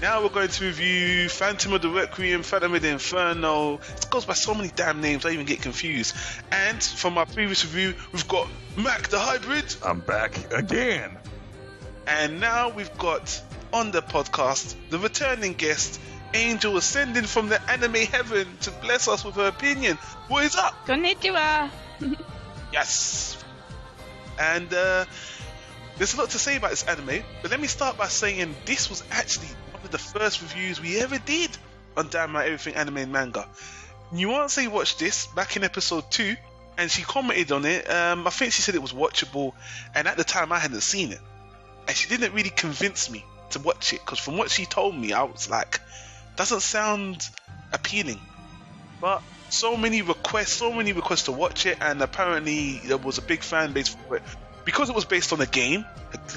Now we're going to review Phantom of the Requiem, Phantom of the Inferno. It goes by so many damn names, I even get confused. And from our previous review, we've got Mac the Hybrid. I'm back again. And now we've got on the podcast the returning guest, Angel, ascending from the anime heaven to bless us with her opinion. What is up? Konnichiwa. Yes. And there's a lot to say about this anime, but let me start by saying this was actually one of the first reviews we ever did on Damn Right Everything Anime and Manga. Nuance watched this back in episode 2, and she commented on it. I think she said it was watchable, and at the time I hadn't seen it. And she didn't really convince me to watch it, because from what she told me, I was like, doesn't sound appealing. But so many requests to watch it, and apparently there was a big fan base for it. Because it was based on a game,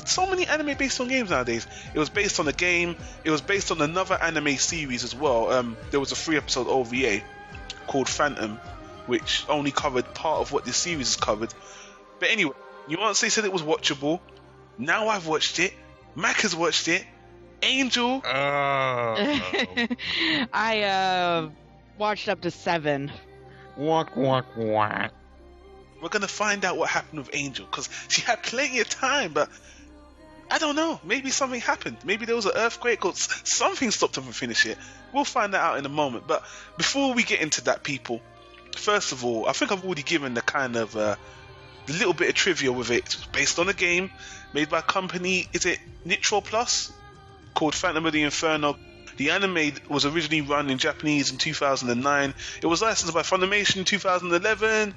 so many anime based on games nowadays. It was based on a game, it was based on another anime series as well. There was a 3-episode OVA called Phantom, which only covered part of what this series has covered. But anyway, Nuance said it was watchable. Now I've watched it. Mac has watched it. Angel. I watched up to 7. Walk. We're going to find out what happened with Angel, because she had plenty of time, but I don't know. Maybe something happened. Maybe there was an earthquake or something stopped her from finishing it. We'll find that out in a moment. But before we get into that, people, first of all, I think I've already given the kind of the little bit of trivia with it. It's based on a game made by a company, is it Nitro Plus, called Phantom of the Inferno. The anime was originally run in Japanese in 2009. It was licensed by Funimation in 2011.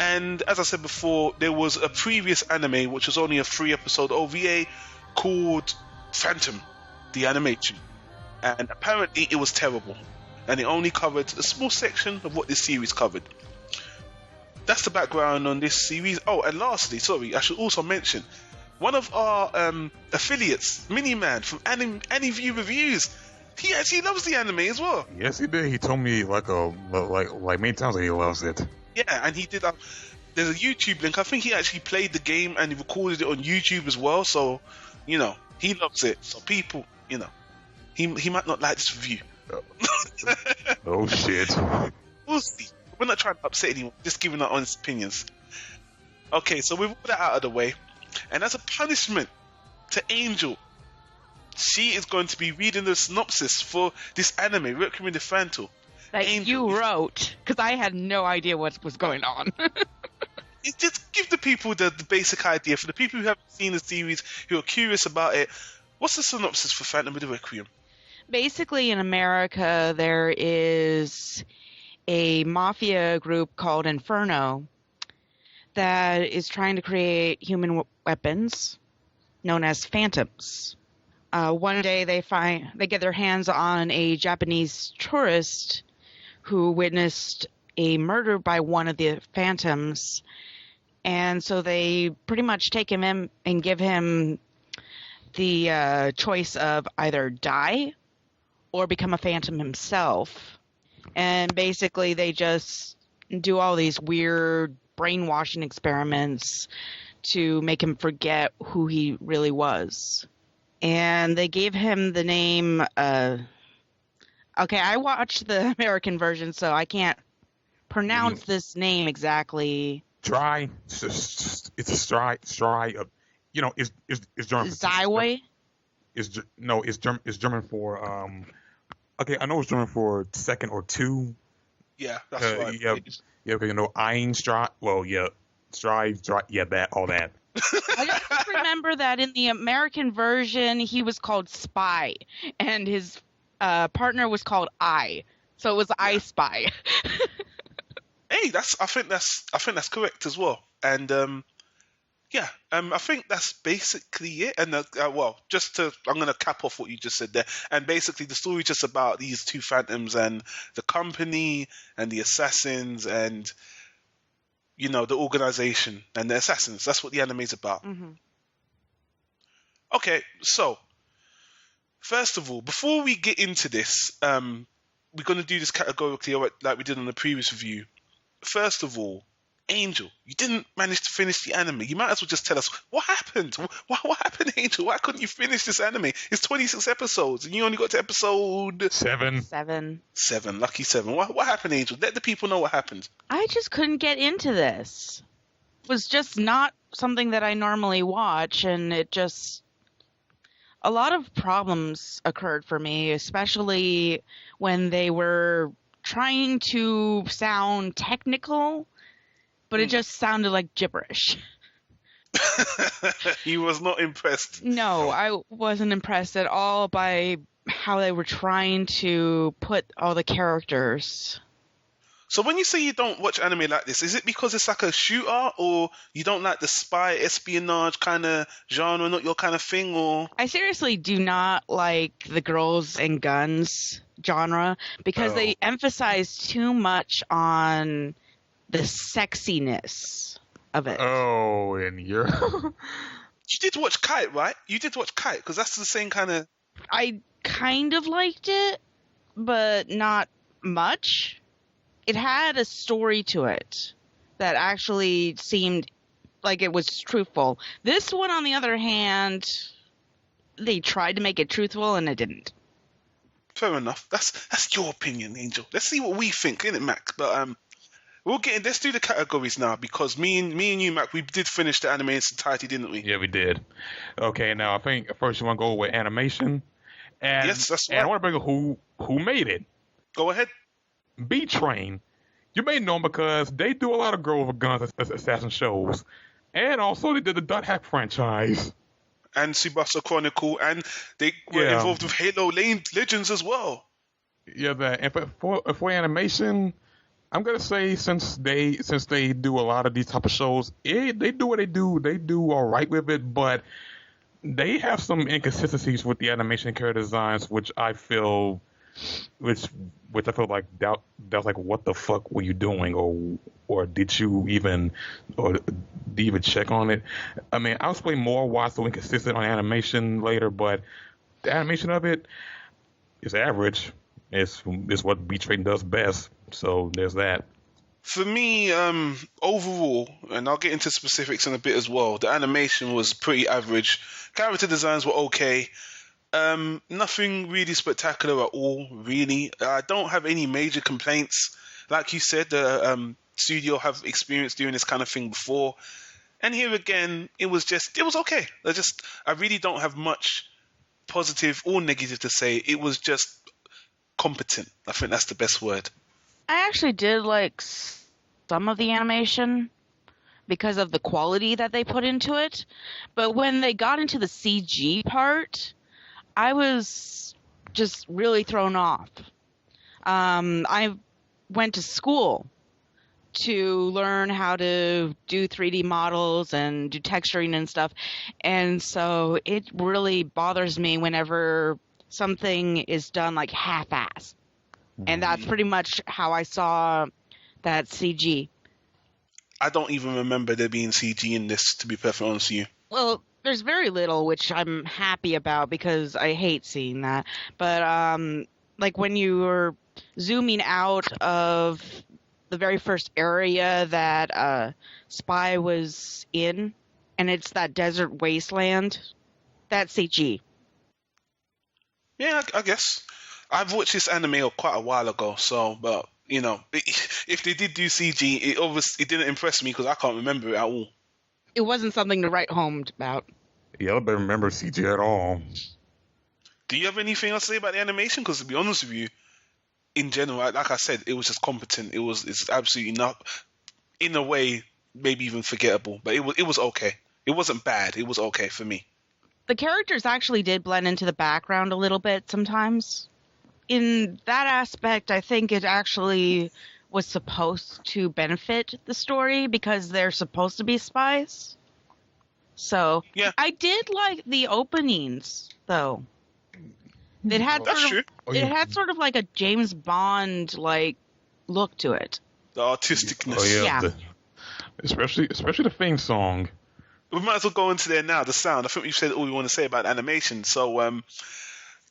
And as I said before, there was a previous anime, which was only a 3-episode OVA, called Phantom, the animation. And apparently it was terrible. And it only covered a small section of what this series covered. That's the background on this series. Oh, and lastly, sorry, I should also mention, one of our affiliates, Miniman from AniView Reviews, he actually loves the anime as well. Yes, he did. He told me like many times that he loves it. Yeah, and he did. There's a YouTube link. I think he actually played the game and he recorded it on YouTube as well. So, he loves it. So people, he might not like this review. Oh shit. We'll see. We're not trying to upset anyone. Just giving our honest opinions. Okay, so we've all that out of the way, and as a punishment to Angel, she is going to be reading the synopsis for this anime, Requiem the Phantom. That Angel, you wrote, because I had no idea what was going on. Just give the people the basic idea. For the people who haven't seen the series, who are curious about it, what's the synopsis for Phantom of the Requiem? Basically, in America, there is a mafia group called Inferno that is trying to create human weapons known as phantoms. One day they get their hands on a Japanese tourist who witnessed a murder by one of the phantoms, and so they pretty much take him in and give him the choice of either die or become a phantom himself. And basically they just do all these weird brainwashing experiments to make him forget who he really was. And they gave him the name okay, I watched the American version, so I can't pronounce this name exactly. Try. It's a stry. It's German. Zyway? It's German for okay, I know it's German for second or two. Yeah, that's right. Yeah, okay, Einstrahl. Well, yeah, Stride, yeah, all that. I just remember that in the American version, he was called Spy, and his partner was called I, so it was I Spy. Hey, I think that's correct as well. And I think that's basically it. And I'm going to cap off what you just said there. And basically, the story is just about these two phantoms and the company and the assassins and the organization and the assassins. That's what the anime is about. Mm-hmm. Okay, so first of all, before we get into this, we're going to do this categorically like we did on the previous review. First of all, Angel, you didn't manage to finish the anime. You might as well just tell us what happened. What happened, Angel? Why couldn't you finish this anime? It's 26 episodes, and you only got to episode 7. 7. Lucky 7. What happened, Angel? Let the people know what happened. I just couldn't get into this. It was just not something that I normally watch, and it just... A lot of problems occurred for me, especially when they were trying to sound technical, but it just sounded like gibberish. He was not impressed. No, I wasn't impressed at all by how they were trying to put all the characters. So when you say you don't watch anime like this, is it because it's like a shooter, or you don't like the spy espionage kind of genre, not your kind of thing, or? I seriously do not like the girls and guns genre because they emphasize too much on the sexiness of it. Oh, and you're... You did watch Kite, right? You did watch Kite, because that's the same kind of... I kind of liked it, but not much. It had a story to it that actually seemed like it was truthful. This one, on the other hand, they tried to make it truthful and it didn't. Fair enough. That's your opinion, Angel. Let's see what we think, innit, Mac? But we'll get in. Let's do the categories now, because me and you, Mac, we did finish the anime in its entirety, didn't we? Yeah, we did. Okay, now I think first you want to go with animation. And, Yes, that's and I right. want to bring up who made it. Go ahead. B-Train. You may know them because they do a lot of girl with guns assassin shows. And also they did the Dot Hack franchise. And Tsubasa Chronicle, and they were involved with Halo Legends as well. Yeah, that. And for animation, I'm gonna say since they do a lot of these type of shows, they do what they do. They do all right with it, but they have some inconsistencies with the animation character designs, which I feel like that was like, what the fuck were you doing, or did you even check on it? I mean, I'll explain more why it's so inconsistent on animation later, but the animation of it is average. It's what B-Train does best. So there's that. For me, overall, and I'll get into specifics in a bit as well, the animation was pretty average. Character designs were okay. Nothing really spectacular at all, really. I don't have any major complaints. Like you said, the studio have experience doing this kind of thing before. And here again, it was okay. I really don't have much positive or negative to say. It was just competent. I think that's the best word. I actually did like some of the animation because of the quality that they put into it. But when they got into the CG part, I was just really thrown off. I went to school to learn how to do 3D models and do texturing and stuff. And so it really bothers me whenever something is done like half-assed. And that's pretty much how I saw that CG. I don't even remember there being CG in this, to be perfectly honest with you. Well, there's very little, which I'm happy about because I hate seeing that. But like when you were zooming out of the very first area that Spy was in, and it's that desert wasteland, that's CG. Yeah, I guess. I've watched this anime quite a while ago, but you know, if they did do CG, it didn't impress me because I can't remember it at all. It wasn't something to write home about. Yeah, I don't remember CG at all. Do you have anything else to say about the animation? Because to be honest with you, in general, like I said, it was just competent. It's absolutely not, in a way, maybe even forgettable. But it was okay. It wasn't bad. It was okay for me. The characters actually did blend into the background a little bit sometimes. In that aspect, I think it actually was supposed to benefit the story because they're supposed to be spies. So yeah. I did like the openings, though. It had had sort of like a James Bond like look to it. The artisticness. Oh yeah. Yeah. Especially the theme song. We might as well go into there now. The sound. I think we've said all we want to say about animation. So,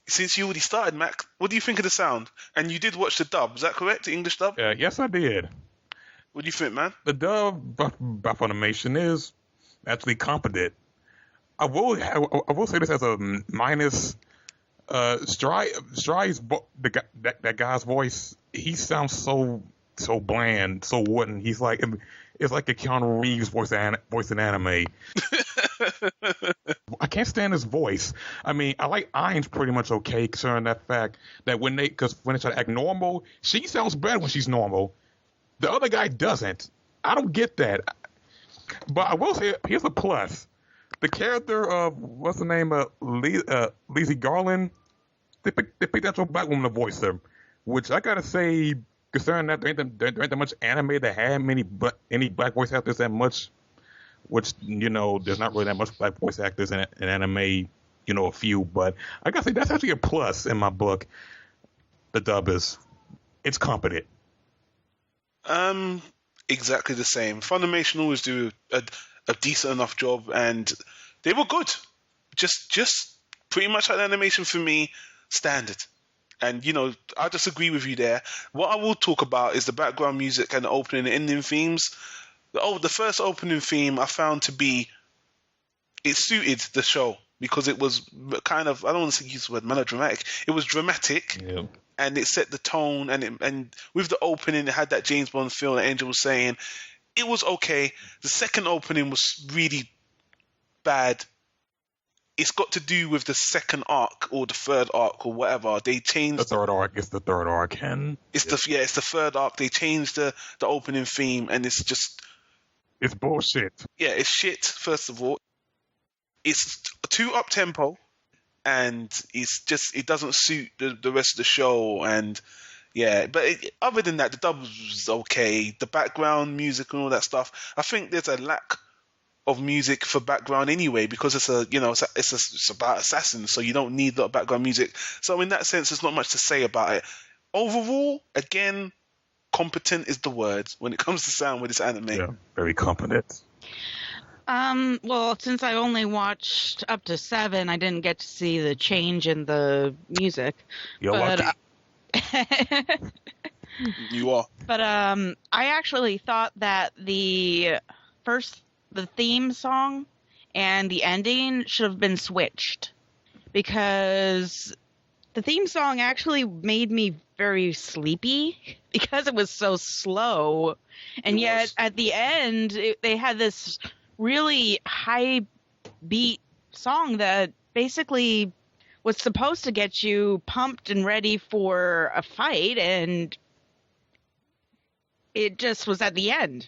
since you already started, Mac, what do you think of the sound? And you did watch the dub. Is that correct? The English dub? Yes, I did. What do you think, man? The dub by Funimation is actually competent. I will say this as a minus. Stride's that guy's voice. He sounds so bland, so wooden. He's like it's like a Keanu Reeves voice in anime. I can't stand his voice. I mean, I like Ain's pretty much okay, concerning that fact that when they try to act normal, she sounds better when she's normal. The other guy doesn't. I don't get that. But I will say, here's a plus. The character of, what's the name, Lizzie Garland, they picked that black woman to voice her, which I gotta say, considering that there ain't that much anime that had any black voice actors that much, which, there's not really that much black voice actors in anime, a few, but I gotta say, that's actually a plus in my book. The dub it's competent. Exactly the same. Funimation always do a decent enough job, and they were good. Just pretty much like animation for me, standard. And I just agree with you there. What I will talk about is the background music and the opening and ending themes. The first opening theme I found to be, it suited the show because it was kind of, I don't want to use the word melodramatic. It was dramatic. Yeah. And it set the tone, and with the opening, it had that James Bond feel that Angel was saying. It was okay. The second opening was really bad. It's got to do with the second arc or the third arc or whatever. They changed the third arc. It's the third arc, It's the third arc. They changed the opening theme, and it's bullshit. Yeah, it's shit. First of all, it's too up tempo. And it doesn't suit the rest of the show, and yeah. But other than that, the dub was okay. The background music and all that stuff. I think there's a lack of music for background anyway because it's about assassins, so you don't need a lot of background music. So in that sense, there's not much to say about it. Overall, again, competent is the word when it comes to sound with this anime. Yeah, very competent. Well, since I only watched up to 7, I didn't get to see the change in the music. You're lucky. You are. But I actually thought that the theme song and the ending should have been switched because the theme song actually made me very sleepy because it was so slow, and yet at the end they had this really high beat song that basically was supposed to get you pumped and ready for a fight, and it just was at the end.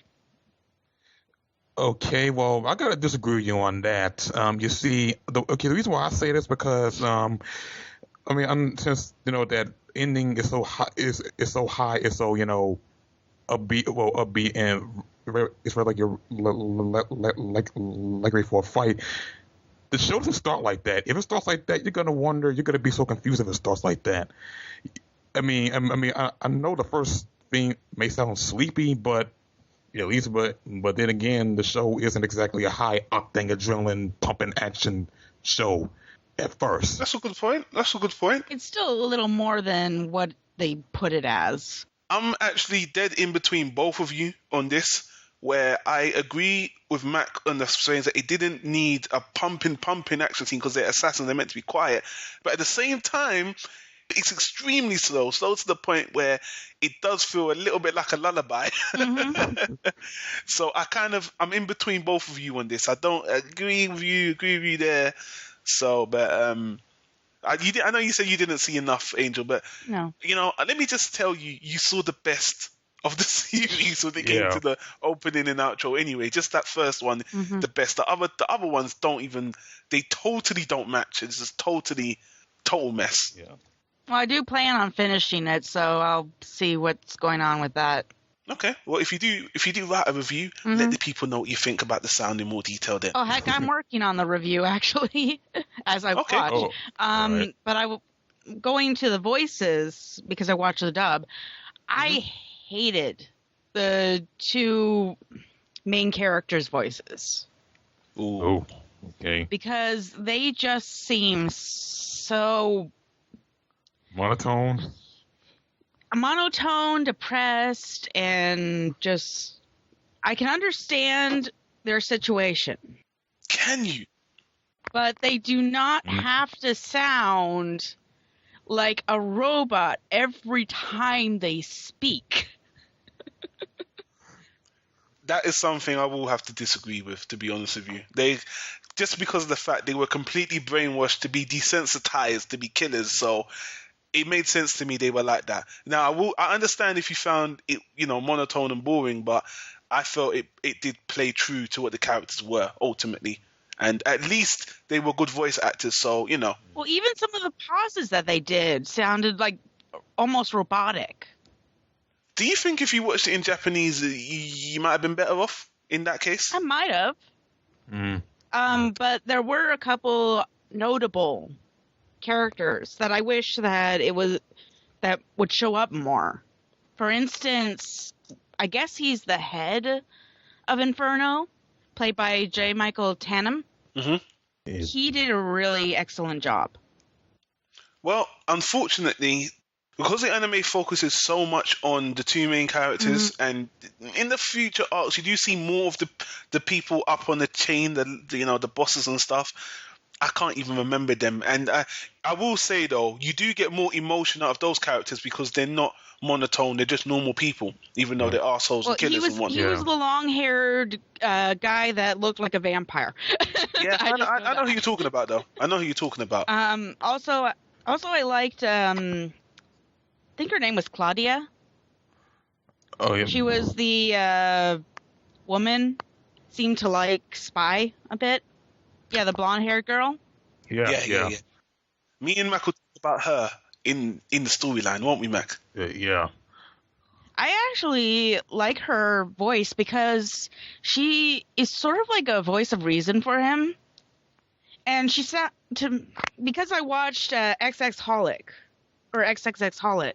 Okay, well, I gotta disagree with you on that. You see, the reason why I say this because, since that ending is so high, it's so upbeat and it's like you're like ready for a fight. The show doesn't start like that. If it starts like that, you're gonna wonder. You're gonna be so confused if it starts like that. I know the first thing may sound sleepy, but then again, the show isn't exactly a high octane adrenaline pumping action show at first. That's a good point. It's still a little more than what they put it as. I'm actually dead in between both of you on this, where I agree with Mac on the saying that it didn't need a pumping action scene because they're assassins, they're meant to be quiet. But at the same time, it's extremely slow to the point where it does feel a little bit like a lullaby. Mm-hmm. So I'm in between both of you on this. I don't agree with you there. So, but I know you said you didn't see enough, Angel, but no. Let me just tell you, you saw the best of the series when it came to the opening and outro. Anyway, just that first one, the best. The other ones they totally don't match. It's just total mess. Yeah. Well, I do plan on finishing it, so I'll see what's going on with that. Okay. Well, if you do write a review, let the people know what you think about the sound in more detail then. Oh, heck, I'm working on the review, actually, as I watch. Oh, right. But going to the voices, because I watched the dub, I hated the two main characters' voices. Ooh. Okay. Because they just seem so... monotone, depressed, and just I can understand their situation, Can you? but they do not have to sound like a robot every time they speak. That is something I will have to disagree with, to be honest with you. They, just because of the fact they were completely brainwashed to be desensitized to be killers, so it made sense to me they were like that. Now I understand if you found it, monotone and boring, but I felt it did play true to what the characters were ultimately. And at least they were good voice actors, so Well, even some of the pauses that they did sounded like almost robotic. Do you think if you watched it in Japanese, you might have been better off in that case? I might have. But there were a couple notable characters that I wish that that would show up more. For instance, I guess he's the head of Inferno, played by J. Michael Tannen. Mm-hmm. He did a really excellent job. Well, unfortunately, because the anime focuses so much on the two main characters, and in the future arcs, you do see more of the people up on the chain, the bosses and stuff. I can't even remember them. And I will say, though, you do get more emotion out of those characters because they're not monotone. They're just normal people, even though they're assholes and killers and whatnot. He was the long-haired guy that looked like a vampire. Yeah, I know who you're talking about, though. I know who you're talking about. Also, I liked, I think her name was Claudia. Oh, yeah. She was the woman, seemed to like Spy a bit. Yeah, the blonde-haired girl. Yeah. Me and Mac will talk about her in the storyline, won't we, Mac? Yeah. I actually like her voice because she is sort of like a voice of reason for him. And because I watched XXHolic, or XXXHolic.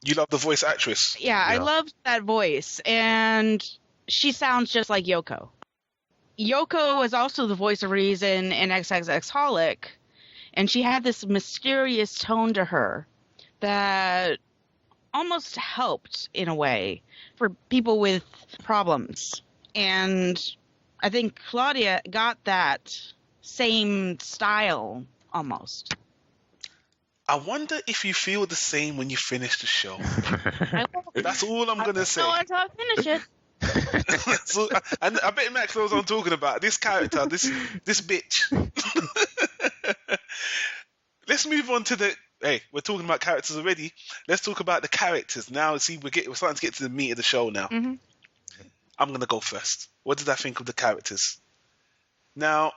You love the voice actress? Yeah, I loved that voice. And she sounds just like Yoko. Yoko was also the voice of reason in XXXHolic, and she had this mysterious tone to her that almost helped, in a way, for people with problems. And I think Claudia got that same style, almost. I wonder if you feel the same when you finish the show. That's all I'm going to say. No, until I finish it. So, and I bet Max knows what I'm talking about. This character, this bitch. Let's move on to hey, we're talking about characters already. Let's talk about the characters now. See, we're starting to get to the meat of the show now. Mm-hmm. I'm going to go first. What did I think of the characters? Now,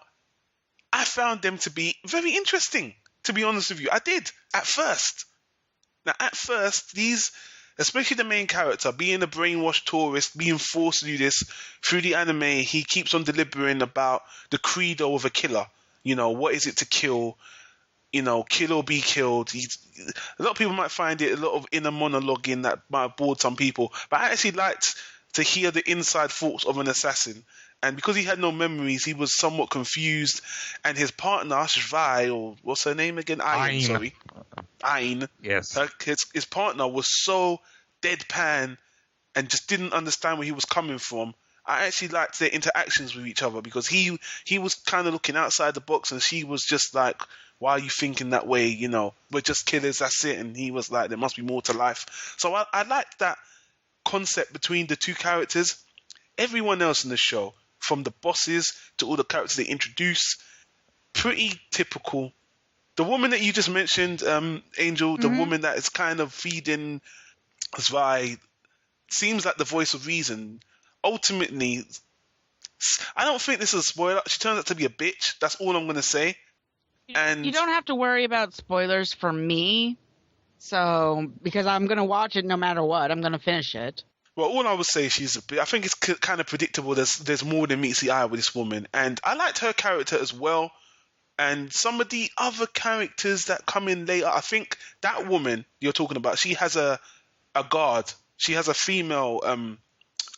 I found them to be very interesting, to be honest with you. I did, at first. Now, at first, these, especially the main character, being a brainwashed tourist, being forced to do this through the anime, he keeps on deliberating about the credo of a killer. What is it to kill? Kill or be killed. A lot of people might find it a lot of inner monologuing that might have bored some people, but I actually liked to hear the inside thoughts of an assassin. And because he had no memories, he was somewhat confused. And his partner, Shvai, or what's her name again? Ayn, sorry. Ayn. Yes. His partner was so deadpan and just didn't understand where he was coming from. I actually liked their interactions with each other because he was kind of looking outside the box and she was just like, why are you thinking that way? We're just killers, that's it. And he was like, there must be more to life. So I liked that concept between the two characters. Everyone else in the show, from the bosses to all the characters they introduce, pretty typical. The woman that you just mentioned, Angel, the woman that is kind of feeding Zwei, seems like the voice of reason. Ultimately, I don't think this is a spoiler. She turns out to be a bitch. That's all I'm going to say. And you don't have to worry about spoilers for me, because I'm going to watch it no matter what. I'm going to finish it. Well, all I would say, I think it's kind of predictable. There's more than meets the eye with this woman. And I liked her character as well. And some of the other characters that come in later, I think that woman you're talking about, she has a guard. She has a female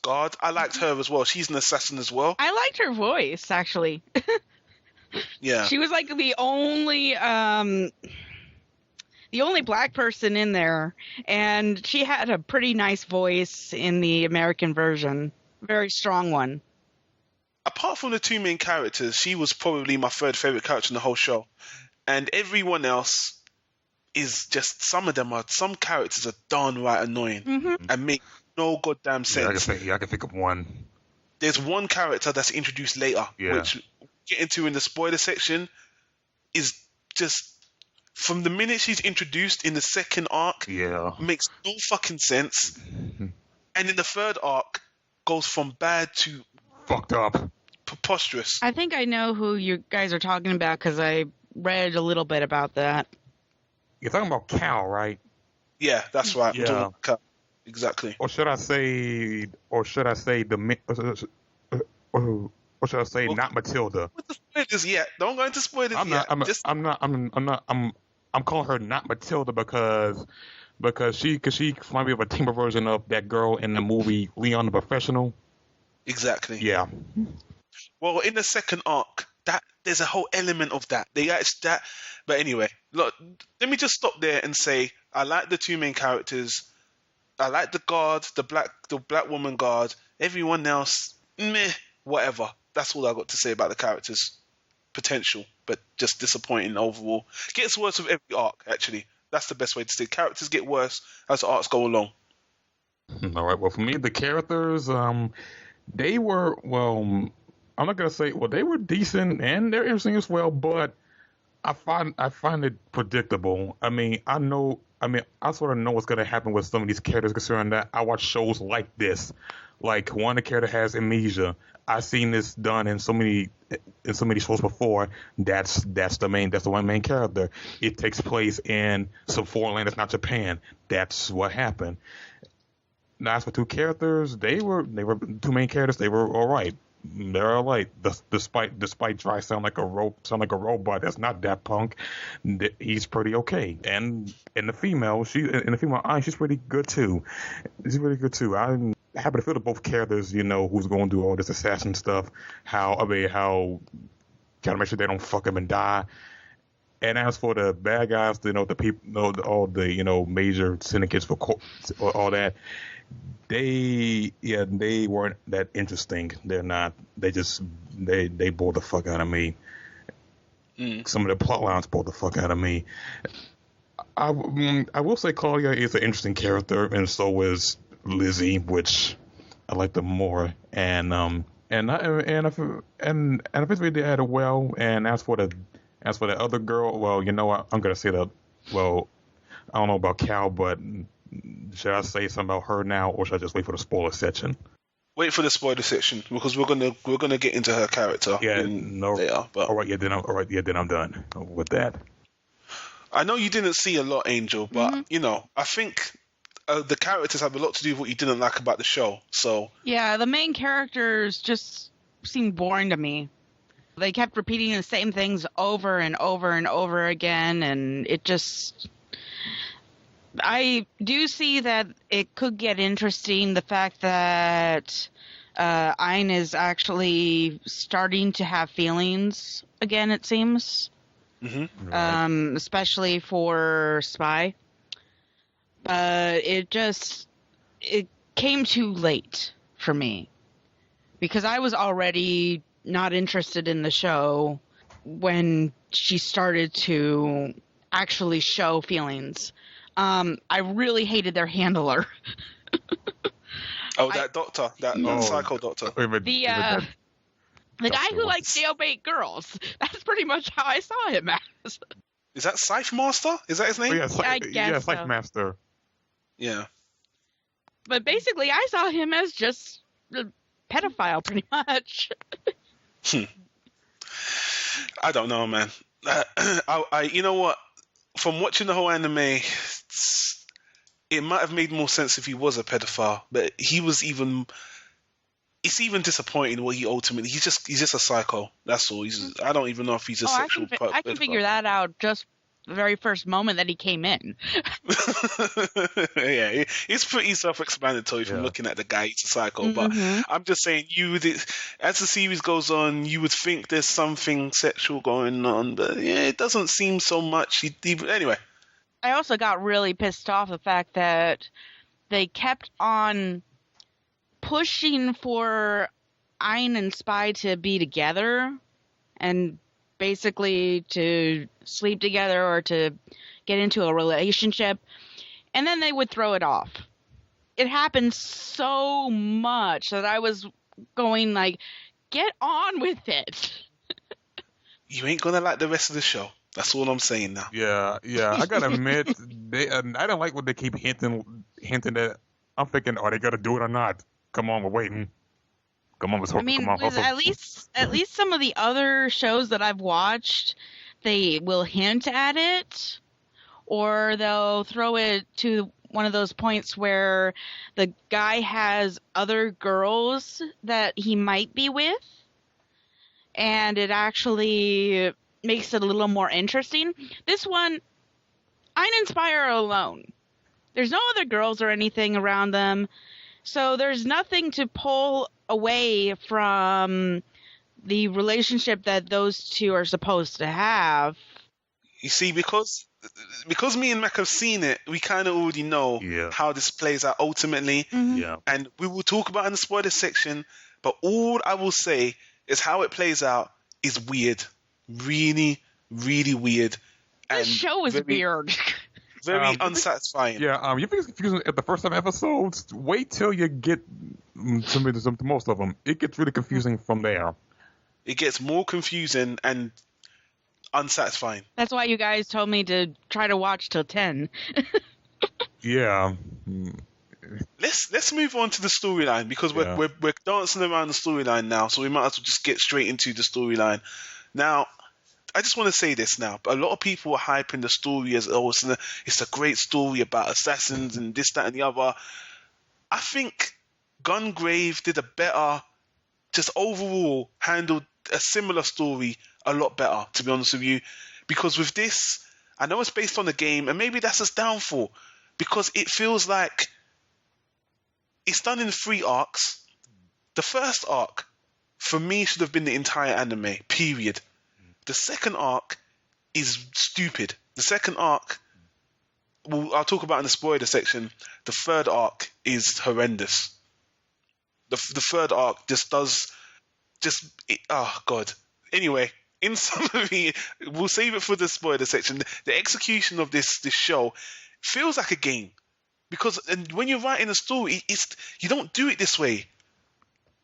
guard. I liked her as well. She's an assassin as well. I liked her voice, actually. Yeah. She was like the only black person in there, and she had a pretty nice voice in the American version. Very strong one. Apart from the two main characters, she was probably my third favorite character in the whole show. And everyone else is just, some characters are darn right annoying and make no goddamn sense. I can think of one. There's one character that's introduced later, which we'll get into in the spoiler section, is just, from the minute she's introduced in the second arc, makes no fucking sense. And in the third arc, goes from bad to fucked up, preposterous. I think I know who you guys are talking about because I read a little bit about that. You're talking about Cal, right? Yeah, that's right. Yeah. Cal. Exactly. Or should I say not Matilda? What the spoilers yet? Don't go into spoilers yet. I'm calling her not Matilda because she might be of a teamer version of that girl in the movie Leon the Professional. Exactly. Yeah. Well, in the second arc, there's a whole element of that. But anyway, look, let me just stop there and say I like the two main characters. I like the guard, the black woman guard. Everyone else, meh, whatever. That's all I got to say about the characters. Potential, but just disappointing overall. Gets worse with every arc, actually. That's the best way to say it. Characters get worse as the arcs go along. All right. Well, for me, the characters, they were, well, I'm not gonna say, well, they were decent and they're interesting as well, but I find it predictable. I sort of know what's gonna happen with some of these characters considering that I watch shows like this. Like one of the character has amnesia. I've seen this done in so many shows before. That's the one main character. It takes place in some foreign land that's not Japan. That's what happened. Now as for two characters, they were two main characters. They were all right. They're all right. Despite Dry sound like a robot. That's not that punk. He's pretty okay. And the female, she's pretty good too. She's pretty good too. I'm happy to feel that both characters, who's going to do all this assassin stuff. How trying to make sure they don't fuck him and die. And as for the bad guys, the people, all the major syndicates for all that. They weren't that interesting. They're not. They bore the fuck out of me. Some of the plot lines bore the fuck out of me. I will say Claudia is an interesting character, and so is Lizzie, which I like them more. And I think they did it well. And as for the other girl, well, you know what? I'm gonna say that. Well, I don't know about Cal, but. Should I say something about her now, or should I just wait for the spoiler section? Wait for the spoiler section because we're gonna get into her character. Yeah, later. But all right, then I'm done with that. I know you didn't see a lot, Angel, but I think the characters have a lot to do with what you didn't like about the show. So yeah, the main characters just seemed boring to me. They kept repeating the same things over and over and over again, and it just. I do see that it could get interesting, the fact that Ayn is actually starting to have feelings again, it seems. Mm-hmm. Especially for Spy. But it came too late for me. Because I was already not interested in the show when she started to actually show feelings. I really hated their handler. That doctor, that psycho doctor. The guy who likes jailbait girls. That's pretty much how I saw him as. Is that Scythe Master? Is that his name? I guess Scythe Master. Yeah. But basically, I saw him as just a pedophile, pretty much. I don't know, man. You know what? From watching the whole anime, it might have made more sense if he was a pedophile, but it's even disappointing what he ultimately. He's just a psycho. That's all. I don't even know if he's a sexual. I can figure that out just the very first moment that he came in. Yeah, it's pretty self-explanatory from looking at the guy. He's a psycho, but I'm just saying, as the series goes on, you would think there's something sexual going on, but yeah, it doesn't seem so much. Anyway. I also got really pissed off the fact that they kept on pushing for Ein and Spy to be together and basically to sleep together or to get into a relationship, and then they would throw it off. It happened so much that I was going like, get on with it. You ain't gonna like the rest of the show. That's all I'm saying now. Yeah. I gotta admit, I don't like what they keep hinting at. I'm thinking, are they gonna do it or not? Come on, we're waiting. Come on, let's hope. I mean, come on, with at least some of the other shows that I've watched, they will hint at it, or they'll throw it to one of those points where the guy has other girls that he might be with, and it actually makes it a little more interesting. This one, Ein and Spy are alone. There's no other girls or anything around them, so there's nothing to pull away from the relationship that those two are supposed to have. You see, because me and Mac have seen it, we kind of already know how this plays out ultimately. Mm-hmm. Yeah. And we will talk about it in the spoiler section, but all I will say is how it plays out is weird. Really, really weird. This show is weird. Very unsatisfying. Yeah, you think it's confusing at the first time episodes? Wait till you get to most of them. It gets really confusing from there. It gets more confusing and unsatisfying. That's why you guys told me to try to watch till 10. Yeah. Let's move on to the storyline, because we're dancing around the storyline now, so we might as well just get straight into the storyline. Now, I just want to say this now. A lot of people are hyping the story as, oh, it's a great story about assassins and this, that, and the other. I think Gungrave did a better, just overall handled a similar story a lot better, to be honest with you. Because with this, I know it's based on the game, and maybe that's its downfall, because it feels like it's done in 3 arcs. The first arc, for me, should have been the entire anime, period. The second arc is stupid. The second arc, well, I'll talk about in the spoiler section. The third arc is horrendous. The third arc oh God. Anyway, in summary, we'll save it for the spoiler section. The execution of this show feels like a game, because when you're writing a story, you don't do it this way.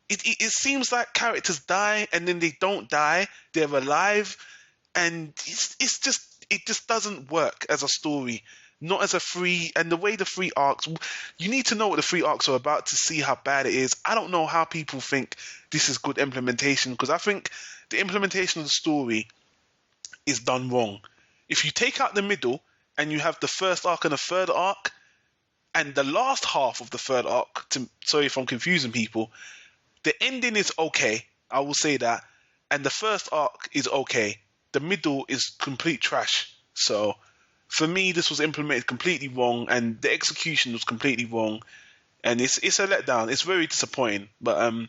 It seems like characters die and then they don't die. They're alive, and it just doesn't work as a story. Not as a and the way the 3 arcs, you need to know what the 3 arcs are about to see how bad it is. I don't know how people think this is good implementation, because I think the implementation of the story is done wrong. If you take out the middle and you have the first arc and the third arc, and the last half of the third arc, sorry if I'm confusing people, the ending is okay, I will say that, and the first arc is okay. The middle is complete trash. So, for me, this was implemented completely wrong, and the execution was completely wrong, and it's a letdown. It's very disappointing. But I'm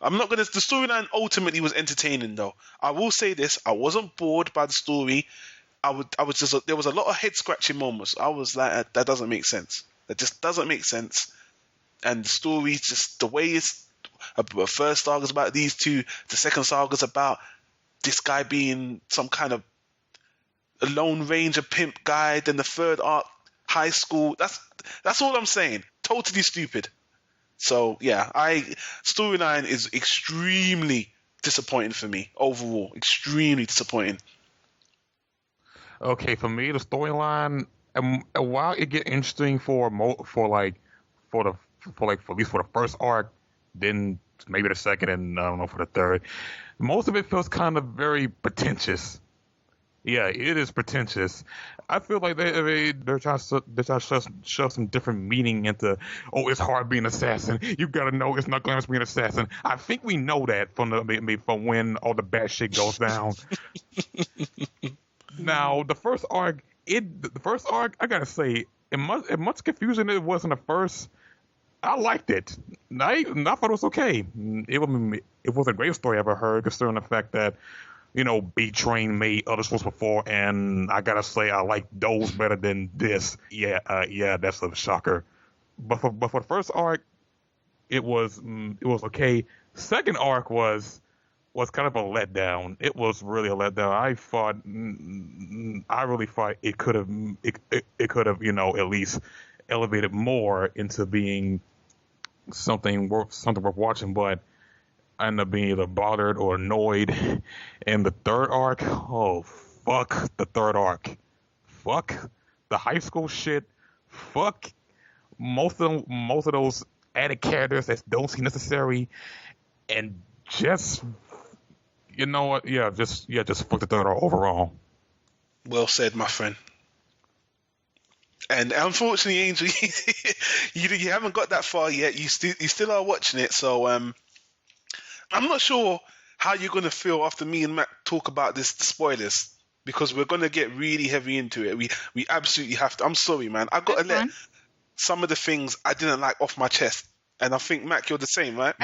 not gonna. The storyline ultimately was entertaining, though. I will say this: I wasn't bored by the story. I was just. There was a lot of head scratching moments. I was like, that doesn't make sense. That just doesn't make sense. And the story, just the way it's. The first saga is about these two. The second saga is about this guy being some kind of a Lone Ranger pimp guy. Then the third arc, high school. That's all I'm saying. Totally stupid. So yeah, storyline is extremely disappointing for me overall. Extremely disappointing. Okay, for me, the storyline, while it get interesting for at least for the first arc, then maybe the second, and I don't know for the third, most of it feels kind of very pretentious. Yeah, it is pretentious. I feel like they're trying to shove some different meaning into. Oh, it's hard being an assassin. You gotta know it's not glamorous being an assassin. I think we know that from when all the bad shit goes down. Now, the first arc, I gotta say, as much confusion it was in the first, I liked it. I thought it was okay. It was a great story I ever heard, considering the fact that, B-Train made other stories before, and I gotta say I like those better than this. Yeah, that's a shocker. But for the first arc, it was okay. Second arc was kind of a letdown. It was really a letdown. I really thought it could have at least elevated more into being something worth watching, but I ended up being either bothered or annoyed. And the third arc, oh fuck the third arc, fuck the high school shit, fuck most of those added characters that don't seem necessary, and just you know what, just fuck the third arc overall. Well said, my friend. And unfortunately, Angel, you haven't got that far yet. You still are watching it, so I'm not sure how you're gonna feel after me and Matt talk about the spoilers, because we're gonna get really heavy into it. We absolutely have to. I'm sorry, man. I've got to let some of the things I didn't like off my chest, and I think Mac, you're the same, right?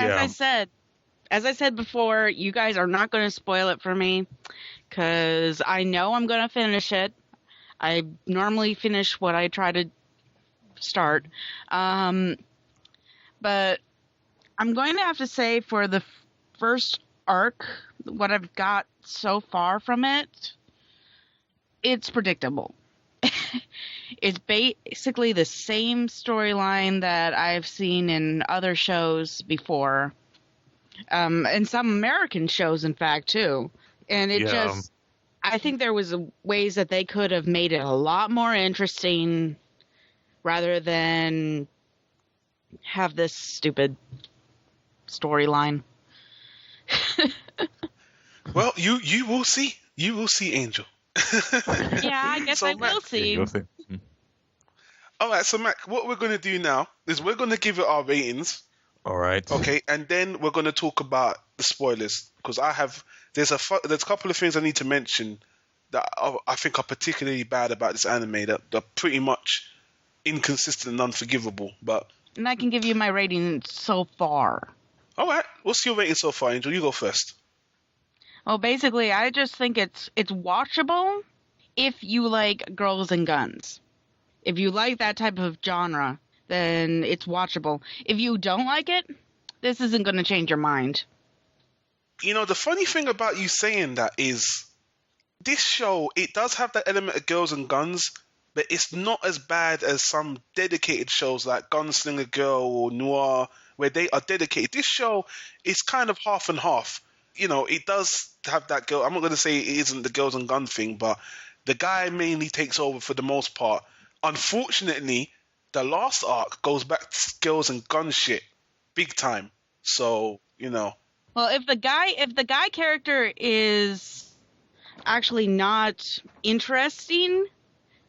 As I said before, you guys are not going to spoil it for me, because I know I'm going to finish it. I normally finish what I try to start. But I'm going to have to say for the first arc, what I've got so far from it, it's predictable. It's basically the same storyline that I've seen in other shows before. And some American shows, in fact, too. And I think there was ways that they could have made it a lot more interesting rather than have this stupid storyline. Well, you will see. You will see, Angel. Yeah, I guess I will see. You'll see. All right, so Mac, what we're going to do now is we're going to give it our ratings. All right. Okay, and then we're going to talk about the spoilers, because there's a couple of things I need to mention that I think are particularly bad about this anime, that are pretty much inconsistent and unforgivable. And I can give you my rating so far. All right, what's your rating so far, Angel? You go first. Well, basically, I just think it's watchable if you like girls and guns. If you like that type of genre, then it's watchable. If you don't like it, this isn't going to change your mind. You know, the funny thing about you saying that is, this show, it does have that element of girls and guns, but it's not as bad as some dedicated shows like Gunslinger Girl or Noir, where they are dedicated. This show is kind of half and half. You know, it does have that girl. I'm not going to say it isn't the girls and gun thing, but the guy mainly takes over for the most part. Unfortunately, the last arc goes back to girls and gun shit, big time. So, you know. Well, if the guy character is actually not interesting,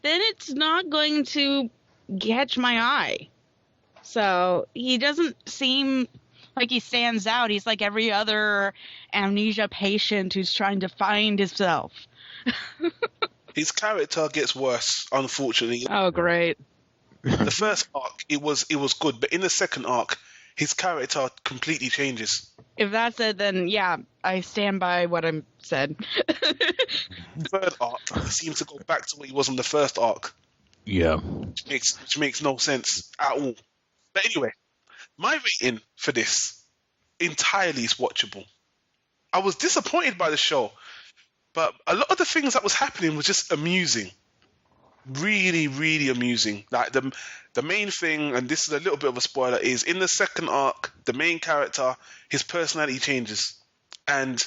then it's not going to catch my eye. So he doesn't seem like he stands out. He's like every other amnesia patient who's trying to find himself. His character gets worse, unfortunately. Oh, great. The first arc, it was good, but in the second arc, his character completely changes. If that's it, then yeah, I stand by what I said. Third arc, he seems to go back to what he was in the first arc. Yeah. Which makes no sense at all. But anyway, my rating for this entirely is watchable. I was disappointed by the show, but a lot of the things that was happening was just amusing. Really, really amusing. Like the main thing, and this is a little bit of a spoiler, is in the second arc, the main character, his personality changes, and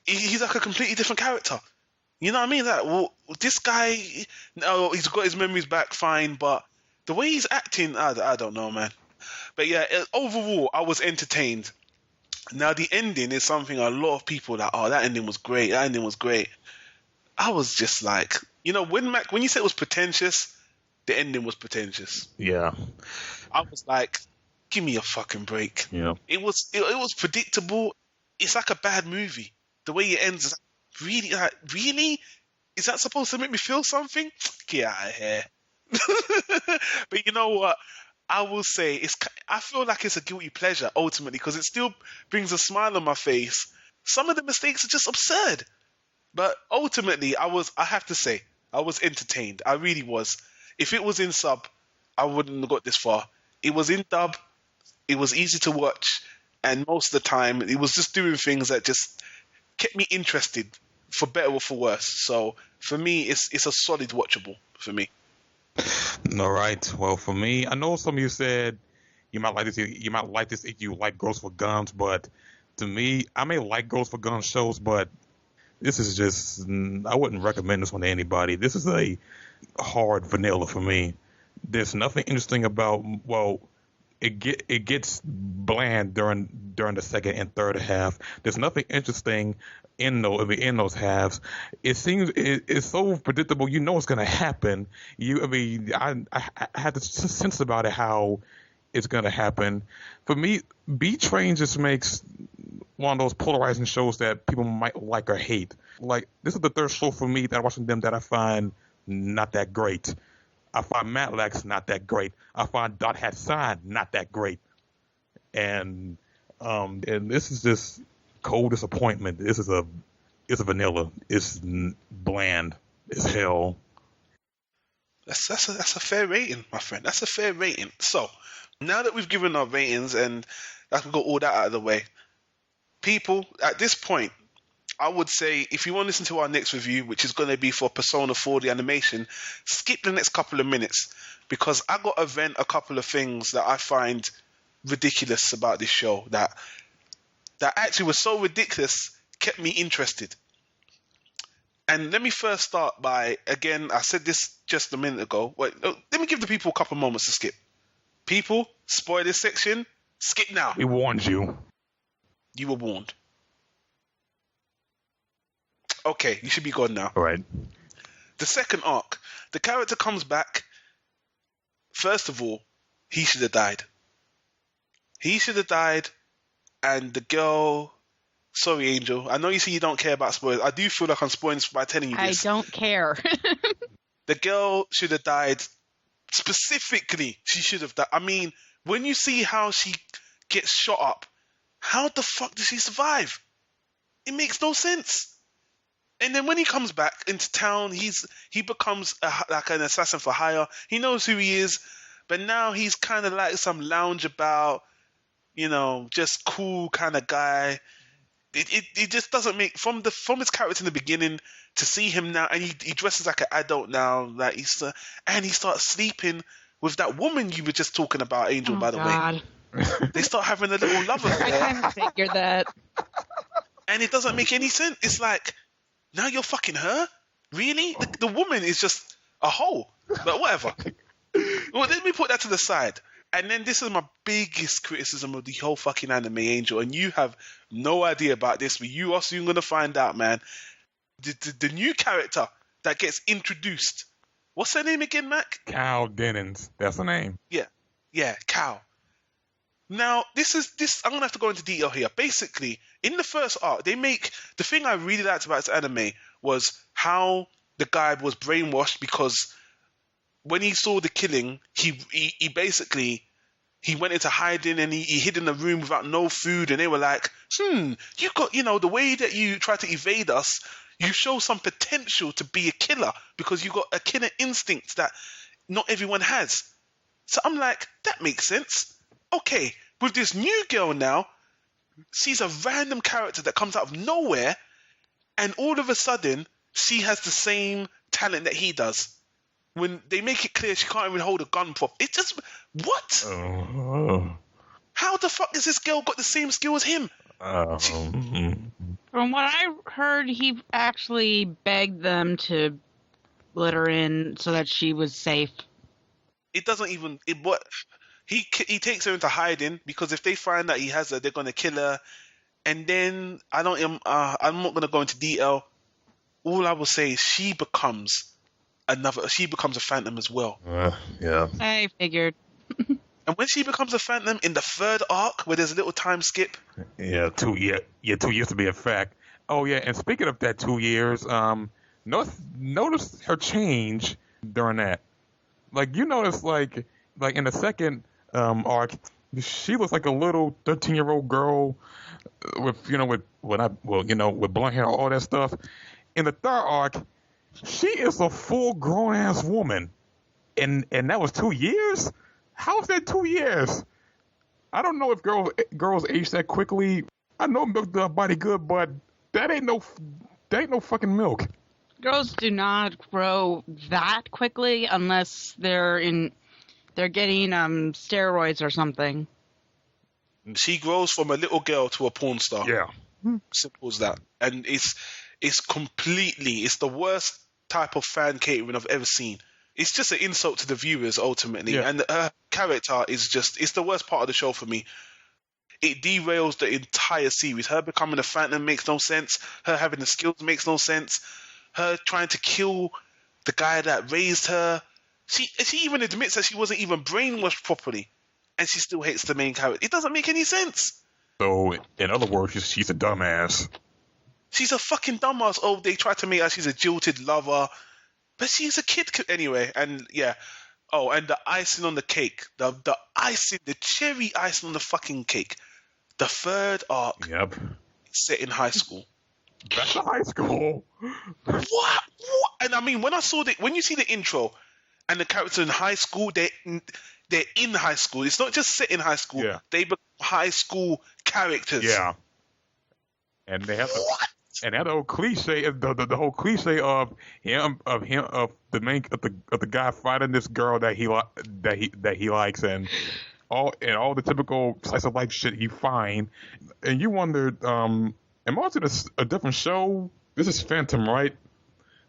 he's like a completely different character. You know what I mean? Like, well, this guy, no, he's got his memories back, fine, but the way he's acting, I don't know, man. But yeah, overall, I was entertained. Now, the ending is something a lot of people that, that ending was great. That ending was great. I was just like, you know, when you said it was pretentious, the ending was pretentious. Yeah. I was like, give me a fucking break. Yeah. It was predictable. It's like a bad movie. The way it ends is like, really? Is that supposed to make me feel something? Get out of here. But you know what? I will say I feel like it's a guilty pleasure ultimately, because it still brings a smile on my face. Some of the mistakes are just absurd. But ultimately, I have to say, I was entertained. I really was. If it was in sub, I wouldn't have got this far. It was in dub. It was easy to watch, and most of the time, it was just doing things that just kept me interested, for better or for worse. So for me, it's a solid watchable for me. All right. Well, for me, I know some of you said you might like this. You might like this if you like Girls for Guns, but to me, I may like Girls for Guns shows, but this is just I wouldn't recommend this one to anybody. This is a hard vanilla for me. There's nothing interesting about. Well, it gets bland during the second and third half. There's nothing interesting in those halves. It seems it's so predictable. You know what's going to happen. I had the sense about it how it's going to happen. For me, B Train just makes one of those polarizing shows that people might like or hate. Like, this is the third show for me that I'm watching them that I find not that great. I find Matlax not that great. I find Dot Hat Sign not that great. And this is just cold disappointment. It's a vanilla. It's bland as hell. That's a fair rating, my friend. That's a fair rating. So now that we've given our ratings and that we've got all that out of the way, people, at this point, I would say if you want to listen to our next review, which is going to be for Persona 4 the animation, skip the next couple of minutes, because I got to vent a couple of things that I find ridiculous about this show that actually was so ridiculous, kept me interested. And let me first start by, again, I said this just a minute ago. Wait, no, let me give the people a couple of moments to skip. People, spoil this section, skip now. We warned you. You were warned. Okay, you should be gone now. All right. The second arc, the character comes back. First of all, he should have died. He should have died, and the girl... Sorry, Angel. I know you say you don't care about spoilers. I do feel like I'm spoiling this by telling you this. I don't care. The girl should have died. Specifically, she should have died. I mean, when you see how she gets shot up, how the fuck does she survive? It makes no sense. And then when he comes back into town, he becomes like an assassin for hire. He knows who he is, but now he's kind of like some loungeabout, just cool kind of guy. It just doesn't make from his character in the beginning to see him now, and he dresses like an adult now, like and he starts sleeping with that woman you were just talking about, Angel. By the way, they start having a little love affair. I kind of figured that, and it doesn't make any sense. It's like, now you're fucking her? Really? The woman is just a hoe. But whatever. Well, let me put that to the side. And then this is my biggest criticism of the whole fucking anime, Angel. And you have no idea about this, but you are soon going to find out, man. The new character that gets introduced. What's her name again, Mac? Cal Dennings. That's her name. Yeah, Cal. Now, I'm going to have to go into detail here. Basically, in the first arc, the thing I really liked about this anime was how the guy was brainwashed, because when he saw the killing, he basically, he went into hiding, and he hid in a room without no food, and they were like, you got, the way that you try to evade us, you show some potential to be a killer, because you got a killer instinct that not everyone has. So I'm like, that makes sense. Okay, with this new girl now, she's a random character that comes out of nowhere, and all of a sudden, she has the same talent that he does. When they make it clear she can't even hold a gun properly. It's just, what? How the fuck has this girl got the same skill as him? From what I heard, he actually begged them to let her in so that she was safe. It doesn't even... He takes her into hiding, because if they find that he has her, they're going to kill her. And then, I'm not going to go into detail. All I will say is she becomes a phantom as well. Yeah. I figured. And when she becomes a phantom in the third arc, where there's a little time skip. Yeah, 2 years to be a fact. Oh yeah, and speaking of that 2 years, notice her change during that. Like, you notice, like in the second arc, she looks like a little 13-year-old girl with blonde hair, all that stuff. In the third arc, she is a full grown ass woman, and that was 2 years. How is that 2 years? I don't know if girls age that quickly. I know milk does body good, but that ain't no fucking milk. Girls do not grow that quickly unless they're getting steroids or something. She grows from a little girl to a porn star. Yeah. Simple as that. And it's the worst type of fan catering I've ever seen. It's just an insult to the viewers ultimately. Yeah. And her character is it's the worst part of the show for me. It derails the entire series. Her becoming a phantom makes no sense. Her having the skills makes no sense. Her trying to kill the guy that raised her. She even admits that she wasn't even brainwashed properly. And she still hates the main character. It doesn't make any sense. So, in other words, she's a dumbass. She's a fucking dumbass. Oh, they try to make her she's a jilted lover. But she's a kid anyway. And yeah. Oh, and the icing on the cake. The icing, the cherry icing on the fucking cake. The third arc. Yep. Set in high school. That's a high school. What? And I mean, when you see the intro and the characters in high school, they're in high school. It's not just set in high school. Yeah. They become high school characters. Yeah. And they have and that whole cliche, the whole cliche of the guy fighting this girl that he likes, and all the typical slice of life shit he find, and you wondered, am I watching a different show? This is Phantom, right?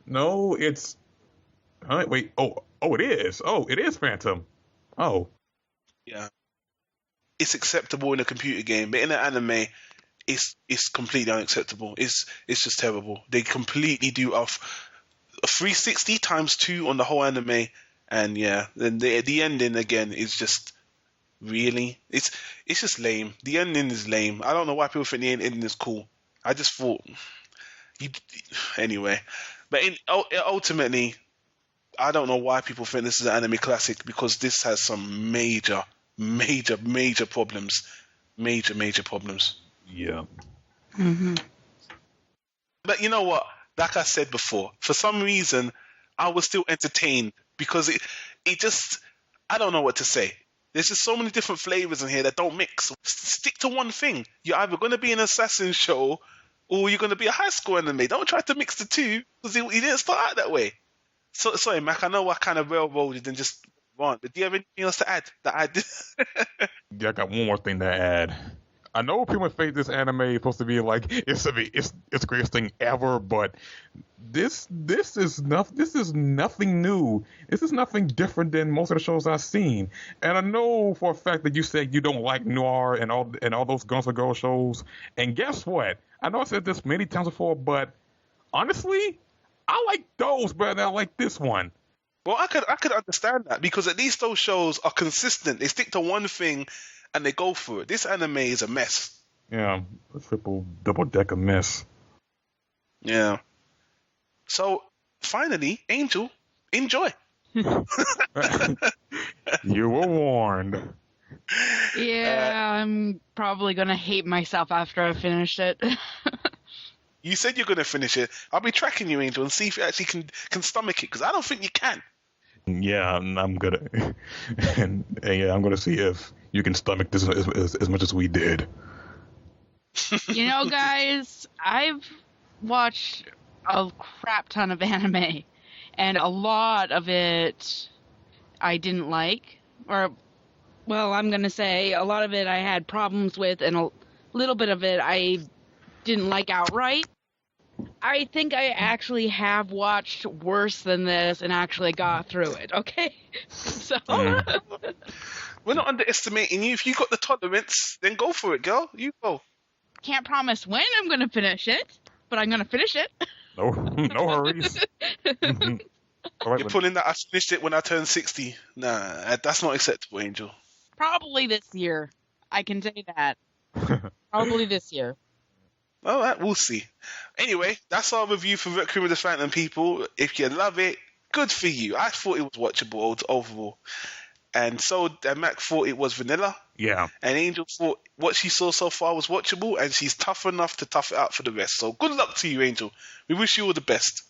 No, it's. Wait. Oh, it is. Oh, it is Phantom. Oh. Yeah. It's acceptable in a computer game, but in an anime, it's completely unacceptable. It's just terrible. They completely do off a 360 times 2 on the whole anime, and yeah, then the ending again is just really it's just lame. The ending is lame. I don't know why people think the ending is cool. I just thought anyway, but ultimately, I don't know why people think this is an anime classic, because this has some major problems. Major problems. Yeah. Mm-hmm. But you know what? Like I said before, for some reason, I was still entertained because it just, I don't know what to say. There's just so many different flavors in here that don't mix. Stick to one thing. You're either going to be an assassin show or you're going to be a high school anime. Don't try to mix the two, because it didn't start out that way. So, sorry, Mac, I know I kind of railroaded and just wrong, but do you have anything else to add that I did? Yeah, I got one more thing to add. I know people think this anime is supposed to be like it's the greatest thing ever, but this is nothing new. This is nothing different than most of the shows I've seen. And I know for a fact that you said you don't like noir and all those Guns N' Girls shows. And guess what? I know I said this many times before, but honestly, I like those better than I like this one. Well, I could understand that, because at least those shows are consistent. They stick to one thing and they go for it. This anime is a mess. Yeah, a double-decker mess. Yeah. So, finally, Angel, enjoy. You were warned. Yeah, I'm probably going to hate myself after I finish it. You said you're going to finish it. I'll be tracking you, Angel, and see if you actually can stomach it, because I don't think you can. Yeah, I'm gonna, and yeah, I'm gonna see if you can stomach this as much as we did. You know, guys, I've watched a crap ton of anime, and a lot of it I didn't like, or, well, I'm gonna say a lot of it I had problems with, and a little bit of it I didn't like outright. I think I actually have watched worse than this and actually got through it, okay? So... We're not underestimating you. If you got the tolerance, then go for it, girl. You go. Can't promise when I'm going to finish it, but I'm going to finish it. No hurries. All right, You're pulling that I finished it when I turned 60. Nah, that's not acceptable, Angel. Probably this year. I can say that. Probably this year. All right, we'll see. Anyway, that's our review for Requiem of the Phantom, people. If you love it, good for you. I thought it was watchable overall. And so Mac thought it was vanilla. Yeah. And Angel thought what she saw so far was watchable, and she's tough enough to tough it out for the rest. So good luck to you, Angel. We wish you all the best.